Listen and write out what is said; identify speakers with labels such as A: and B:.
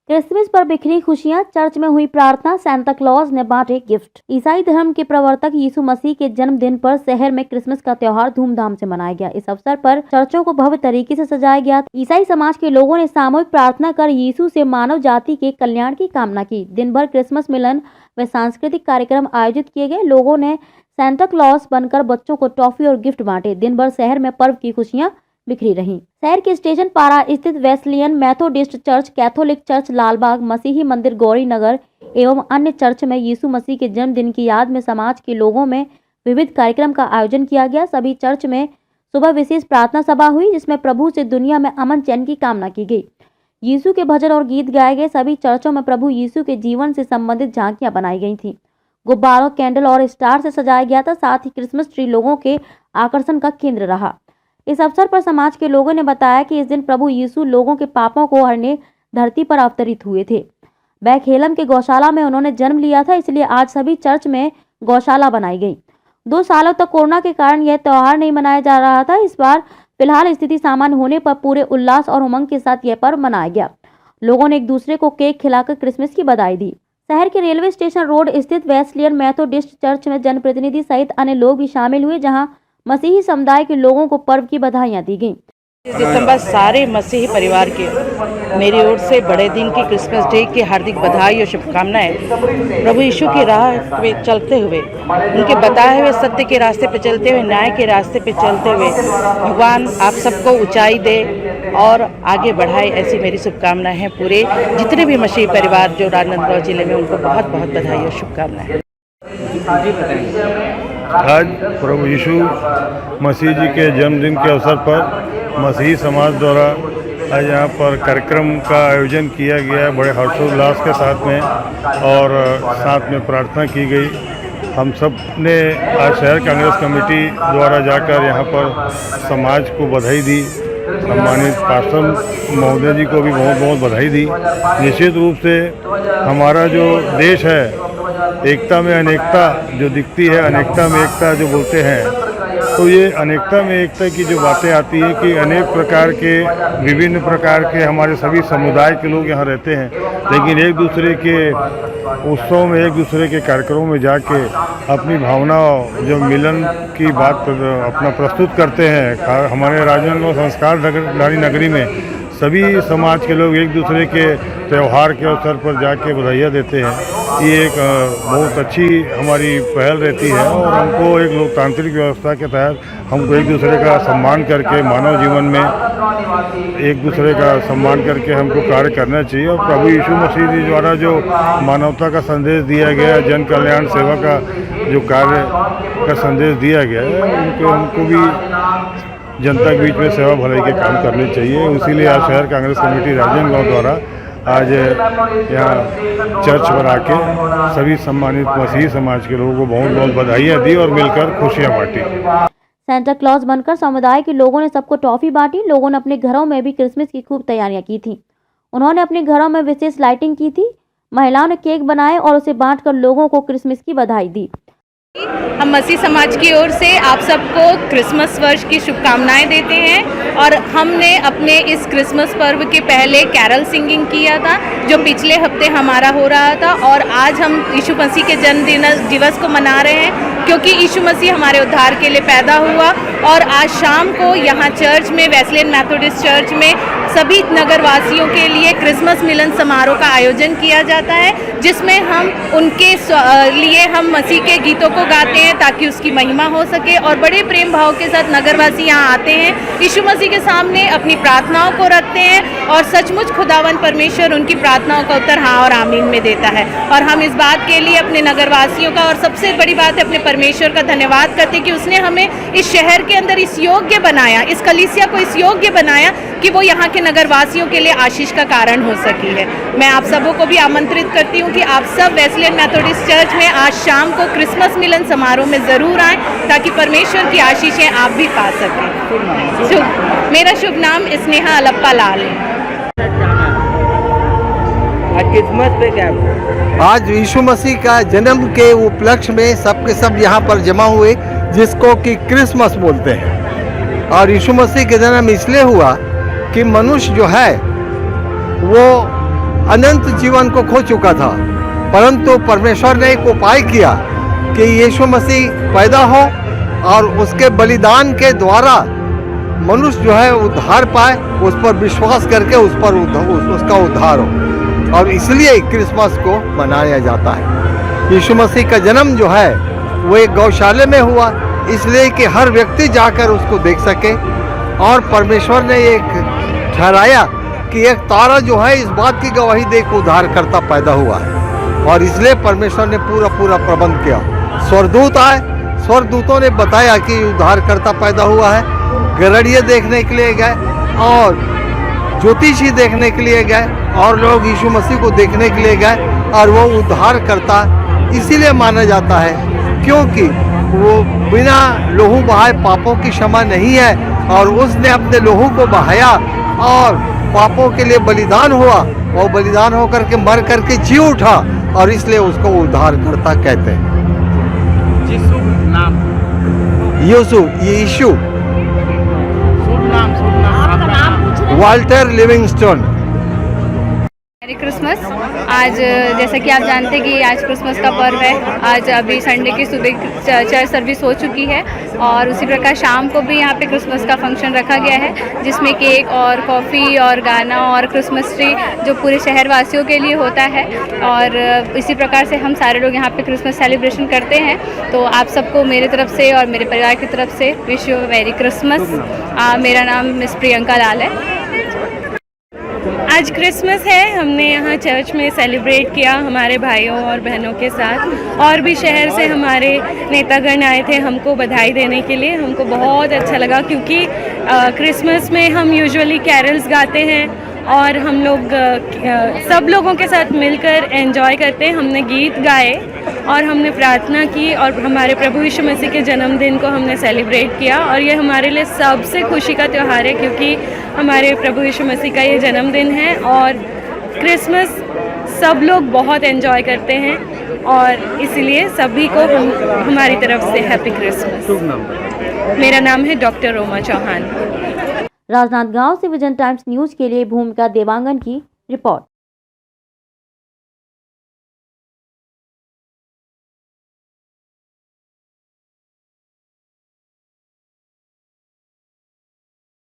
A: Christmas पर बिखरी खुशियां, चर्च में हुई प्रार्थना, सांता क्लॉज ने बांटे गिफ्ट। ईसाई धर्म के प्रवर्तक यीशु मसीह के जन्मदिन पर शहर में क्रिसमस का त्योहार धूमधाम से मनाया गया। इस अवसर पर चर्चों को भव्य तरीके से सजाया गया। ईसाई समाज के लोगों ने सामूहिक प्रार्थना कर यीशु से मानव जाति के कल्याण की कामना की। दिन भर क्रिसमस मिलन व सांस्कृतिक कार्यक्रम आयोजित किए गए। लोगों ने सांता क्लॉज बनकर बच्चों को टॉफी और गिफ्ट बांटे। दिन भर शहर में पर्व की खुशियां बिखरी रहीं। शहर के स्टेशन पारा स्थित Wesleyan Methodist church, Catholic church Lalbagh, मसीही मंदिर गौरी नगर एवं अन्य चर्च में यीशु मसीह के जन्मदिन की याद में समाज के लोगों में विविध कार्यक्रम का आयोजन किया गया। सभी चर्च में सुबह विशेष प्रार्थना सभा हुई, जिसमें प्रभु से दुनिया में अमन चैन की कामना की गई। यीशु के भजन और गीत गाए गए। सभी चर्चों में प्रभु यीशु के जीवन से संबंधित झांकियां बनाई गई थी। गुब्बारों, कैंडल और स्टार से सजाया गया था। साथ ही क्रिसमस ट्री लोगों के आकर्षण का केंद्र रहा। इस अवसर पर समाज के लोगों ने बताया कि इस दिन प्रभु यीशु लोगों के पापों को हरने धरती पर अवतरित हुए थे। बैकहेलम के गौशाला में उन्होंने जन्म लिया था, इसलिए आज सभी चर्च में गौशाला बनाई गई। 2 सालों तक कोरोना के कारण यह त्योहार नहीं मनाया जा रहा था। इस बार फिलहाल स्थिति सामान्य होने पर पूरे उल्लास और उमंग के साथ यह पर्व मनाया गया। लोगों ने एक दूसरे को केक खिलाकर क्रिसमस की बधाई दी। शहर के रेलवे स्टेशन रोड स्थित वेस्लियन मेथोडिस्ट चर्च में जनप्रतिनिधि सहित अन्य लोग भी शामिल हुए, जहां मसीही समुदाय के लोगों को पर्व की बधाइयां दी गईं।
B: 25 दिसंबर सारे मसीही परिवार के मेरी ओर से बड़े दिन की क्रिसमस डे की हार्दिक बधाई और शुभकामनाएं। प्रभु यीशु की राह पे चलते हुए, उनके बताए हुए सत्य के रास्ते पे चलते हुए, न्याय के रास्ते पे चलते हुए भगवान आप सबको ऊंचाई दे और आगे बढ़ाए, ऐसी मेरी शुभकामनाएं हैं। पूरे जितने भी मसीही परिवार जो राजनांदगांव जिले में, उनको बहुत बहुत बधाई और शुभकामनाएं।
C: आज प्रभु यीशु मसीह जी के जन्मदिन के अवसर पर मसीही समाज द्वारा आज यहाँ पर कार्यक्रम का आयोजन किया गया है बड़े हर्षोल्लास के साथ में, और साथ में प्रार्थना की गई। हम सब ने आज शहर कांग्रेस कमेटी द्वारा जाकर यहाँ पर समाज को बधाई दी। सम्मानित पार्षद महोदय जी को भी बहुत बहुत बधाई दी। निश्चित रूप से हमारा जो देश है, एकता में अनेकता जो दिखती है, अनेकता में एकता जो बोलते हैं, तो ये अनेकता में एकता की जो बातें आती है कि अनेक प्रकार के, विभिन्न प्रकार के हमारे सभी समुदाय के लोग यहाँ रहते हैं, लेकिन एक दूसरे के उत्सव में, एक दूसरे के कार्यक्रमों में जाके अपनी भावना जो मिलन की बात अपना प्रस्तुत करते हैं। हमारे राजनांदगांव संस्कार नगरी में सभी समाज के लोग एक दूसरे के त्यौहार के अवसर पर जाके बधाइयाँ देते हैं। ये एक बहुत अच्छी हमारी पहल रहती है, और हमको एक लोकतांत्रिक व्यवस्था के तहत हमको एक दूसरे का सम्मान करके, मानव जीवन में एक दूसरे का सम्मान करके हमको कार्य करना चाहिए। और प्रभु यीशु मसीह जी द्वारा जो मानवता का संदेश दिया गया, जन कल्याण सेवा का जो कार्य का संदेश दिया गया है, उनको भी जनता के बीच में सेवा भलाई के काम करने चाहिए। इसीलिए आज शहर कांग्रेस कमेटी राजनांदगांव द्वारा आज यहाँ चर्च बना के सभी सम्मानित मसीही समाज के लोगों को बहुत बहुत बधाइयाँ दी और मिलकर खुशियाँ बांटी।
A: सांता क्लॉज बनकर समुदाय के लोगों ने सबको टॉफी बांटी। लोगों ने अपने घरों में भी क्रिसमस की खूब तैयारियां की थी। उन्होंने अपने घरों में विशेष लाइटिंग की थी। महिलाओं ने केक बनाए और उसे बांटकर लोगों को क्रिसमस की बधाई दी।
D: हम मसीह समाज की ओर से आप सबको क्रिसमस वर्ष की शुभकामनाएं देते हैं। और हमने अपने इस क्रिसमस पर्व के पहले कैरल सिंगिंग किया था, जो पिछले हफ्ते हमारा हो रहा था, और आज हम यीशु मसीह के जन्मदिन दिवस को मना रहे हैं, क्योंकि यीशु मसीह हमारे उद्धार के लिए पैदा हुआ। और आज शाम को यहाँ चर्च में, वेस्लियन मेथोडिस्ट चर्च में, सभी नगरवासियों के लिए क्रिसमस मिलन समारोह का आयोजन किया जाता है, जिसमें हम उनके लिए हम मसीह के गीतों को गाते हैं ताकि उसकी महिमा हो सके। और बड़े प्रेम भाव के साथ नगरवासी यहाँ आते हैं, यीशु मसीह के सामने अपनी प्रार्थनाओं को रखते हैं, और सचमुच खुदावन परमेश्वर उनकी प्रार्थनाओं का उत्तर हाँ और आमीन में देता है। और हम इस बात के लिए अपने नगरवासियों का, और सबसे बड़ी बात है अपने परमेश्वर का धन्यवाद करते हैं कि उसने हमें इस शहर के अंदर इस योग्य बनाया, इस कलीसिया को इस योग्य बनाया कि वो यहाँ के नगरवासियों के लिए आशीष का कारण हो सकी है। मैं आप सबों को भी आमंत्रित करती हूँ कि आप सब वेस्लियन मेथोडिस्ट चर्च में आज शाम को क्रिसमस मिलन समारोह में ज़रूर आएँ, ताकि परमेश्वर की आशीषें आप भी पा सकें। मेरा शुभ नाम स्नेहा अलप्पा लाल है।
B: क्रिसमस पे क्या,
E: आज यीशु मसीह का जन्म के उपलक्ष्य में सबके सब यहाँ पर जमा हुए, जिसको कि क्रिसमस बोलते हैं। और यीशु मसीह का जन्म इसलिए हुआ कि मनुष्य जो है वो अनंत जीवन को खो चुका था, परंतु परमेश्वर ने एक उपाय किया कि यीशु मसीह पैदा हो और उसके बलिदान के द्वारा मनुष्य जो है उद्धार पाए, उस पर विश्वास करके उसका उद्धार हो। और इसलिए क्रिसमस को मनाया जाता है। यीशु मसीह का जन्म जो है वो एक गौशाले में हुआ, इसलिए कि हर व्यक्ति जाकर उसको देख सके। और परमेश्वर ने एक ठहराया कि एक तारा जो है इस बात की गवाही दे के उद्धारकर्ता पैदा हुआ है, और इसलिए परमेश्वर ने पूरा प्रबंध किया। स्वर्गदूत आए, स्वर्गदूतों ने बताया कि उद्धारकर्ता पैदा हुआ है। गरड़िए देखने के लिए गए और ज्योतिषी देखने के लिए गए, और लोग यीशु मसीह को देखने के लिए गए। और वो उद्धारकर्ता इसीलिए माना जाता है क्योंकि वो बिना लहू बहाए पापों की क्षमा नहीं है, और उसने अपने लहू को बहाया और पापों के लिए बलिदान हुआ, और बलिदान होकर के मर करके जी उठा, और इसलिए उसको उद्धारकर्ता कहते हैं।
B: यीशु नाम,
E: यीशु
B: शुभ नाम
E: वाल्टर लिविंगस्टोन।
D: Merry Christmas. आज जैसा कि आप जानते हैं कि आज क्रिसमस का पर्व है। आज अभी संडे की सुबह चर्च सर्विस हो चुकी है, और उसी प्रकार शाम को भी यहाँ पे क्रिसमस का फंक्शन रखा गया है, जिसमें केक और कॉफ़ी और गाना और क्रिसमस ट्री जो पूरे शहरवासियों के लिए होता है। और इसी प्रकार से हम सारे लोग यहाँ पे क्रिसमस सेलिब्रेशन करते हैं। तो आप सबको मेरे तरफ से और मेरे परिवार की तरफ से विश यू मैरी क्रिसमस। मेरा नाम मिस प्रियंका लाल है। आज क्रिसमस है, हमने यहाँ चर्च में सेलिब्रेट किया हमारे भाइयों और बहनों के साथ, और भी शहर से हमारे नेतागण आए थे हमको बधाई देने के लिए। हमको बहुत अच्छा लगा क्योंकि क्रिसमस में हम यूजुअली कैरल्स गाते हैं और हम लोग सब लोगों के साथ मिलकर एंजॉय करते हैं। हमने गीत गाए और हमने प्रार्थना की, और हमारे प्रभु यीशु मसीह के जन्मदिन को हमने सेलिब्रेट किया। और ये हमारे लिए सबसे खुशी का त्यौहार है क्योंकि हमारे प्रभु यीशु मसीह का ये जन्मदिन है, और क्रिसमस सब लोग बहुत एंजॉय करते हैं, और इसलिए सभी को हमारी तरफ से हैप्पी क्रिसमस। मेरा नाम है डॉक्टर रोमा चौहान।
A: राजनांदगांव से विजन टाइम्स न्यूज के लिए भूमिका देवांगन की रिपोर्ट।